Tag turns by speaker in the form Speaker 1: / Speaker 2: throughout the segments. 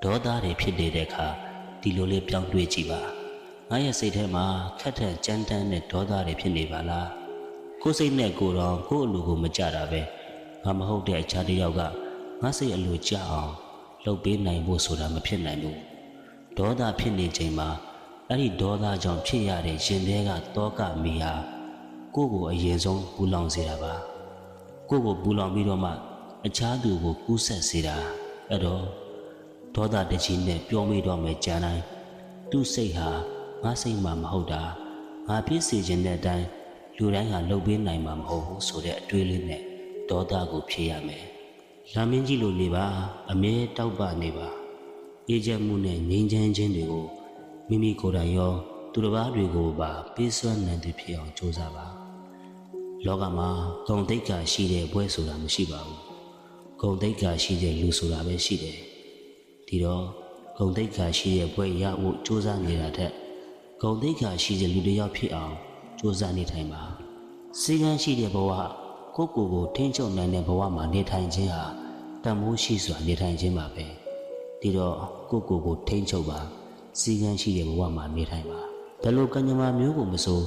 Speaker 1: ဒေါသတွေဖြစ်နေတဲ့အခါဒီလိုလေးပြောင်းတွေးကြည့်ပါငါရဲ့စိတ်ထဲမှာခက်ထန်ကြမ်းတမ်းတဲ့ဒေါသတွေဖြစ်နေပါလားကိုယ်စိတ်နဲ့ကိုယ်တော်ကိုယ့်အလိုကိုမကြတာပဲငါမဟုတ်တဲ့အခြားတစ်ယောက်ကငါစိတ်အလိုကြအောင်လှုပ်ပေးနိုင်ဖို့ဆိုတာမဖြစ်နိုင်ဘူးဒေါသဖြစ်နေချိန်မှာအဲ့ဒီဒေါသကြောင့်ဖြစ်ရတဲ့ရင်ထဲကတောကမီဟာကိုယ့်ကိုအရင်ဆုံးပူလောင်စေတာပါကိုယ့်ကိုပူလောင်ပြီးတော့မှအခြားသူကိုကူးဆက်စေတာအဲ့တော့ဒေါသတကြီးနဲ့ပြောမိတော့မယ်ကြံတိုင်းသူ့စိတ်ဟာငါစိတ်မှမဟုတ်တာငါဖြစ်စေခြင်းတဲ့အတိုင်းလူတိုင်းဟာလှုပ်ပေးနိုင်မှာမဟုတ်ဘူးဆိုတဲ့အတွေးလေးနဲ့ဒေါသကိုဖြေရမယ်လာမင်းကြီးလိုနေပါအမြဲတောက်ပနေပါအေးချမ်းမှုနဲ့ငြိမ်းချမ်းခြင်းတွေကိုမိမိကိုယ်တိုင်ရောသူတစ်ပါးတွေကိုပါပေးစွမ်းနိုင်သူဖြစ်အောင်ကြိုးစားပါလောကမှာဂုဏ်သိက္ခာရှိတဲ့ဘွဲဆိုတာမရှိပါဘူးဂုဏ်သိက္ခာရှိတဲ့လူဆိုတာပဲရှိတယ်ဒီတော့ဂုဏ်သိက္ခာရှိတဲ့ဘွဲရဖို့ကြိုးစားနေတာထက်ဂုဏ်သိက္ခာရှိတဲ့လူတစ်ယောက်ဖြစ်အောင်ကြိုးစားနေထိုင်ပါစိတ်ကန်းရှိတဲ့ဘဝကိုယ့်ကိုယ်ကိုထိန်းချုပ်နိုင်တဲ့ဘဝမှာနေထိုင်ခြင်းဟာတန်ဖိုးရှိစွာနေထိုင်ခြင်းပါပဲဒီတော့ကိုယ့်ကိုယ်ကိုထိန်းချုပ်ပါစိတ်ကန်းရှိတဲ့ဘဝမှာနေထိုင်ပါဘယ်လိုကံကြမ္မာမျိုးကိုမဆို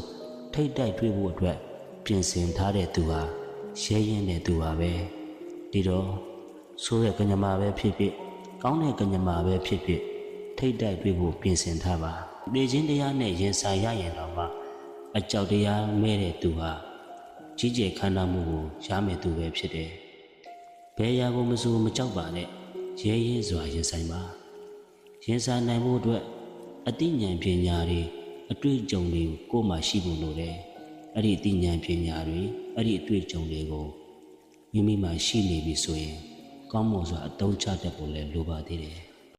Speaker 1: ထိတ်တိုက်တွေ့ဖို့အတွက်ပြင်ဆင်ထားတဲ့သူဟာရဲရင်တဲ့သူပါပဲဒီတော့ဆိုးတဲ့ကံကြမ္မာပဲဖြစ်ဖြစ်ကောင်းတဲ့ကံကြမ္မာပဲဖြစ်ဖြစ်ထိတ်တိုက်တွေ့ဖို့ပြင်ဆင်ထားပါနေခြင်းတရားနဲ့ရင်ဆိုင်ရရင်တော့မှအကြောက်တရားမဲ့တဲ့သူဟာကြီးကျယ်ခမ်းနားမှုကိုရမယ်သူပဲဖြစ်တယ်ဘယ်ရာကိုမဆိုမကြောက်ပါနဲ့ရဲရဲစွာရင်ဆိုင်ပါရင်ဆိုင်နိုင်ဖို့အတွက်အသိဉာဏ်ပညာတွေအတွေ့အကြုံတွေကိုယ်မှရှိဖို့လိုတယ်အဲ့ဒီအသိဉာဏ်ပညာတွေအဲ့ဒီအတွေ့အကြုံတွေကိုမိမိမှရှိနေပြီဆိုရင်ကောင်းမွန်စွာအသုံးချတတ်ဖို့လည်းလိုပါသေးတယ်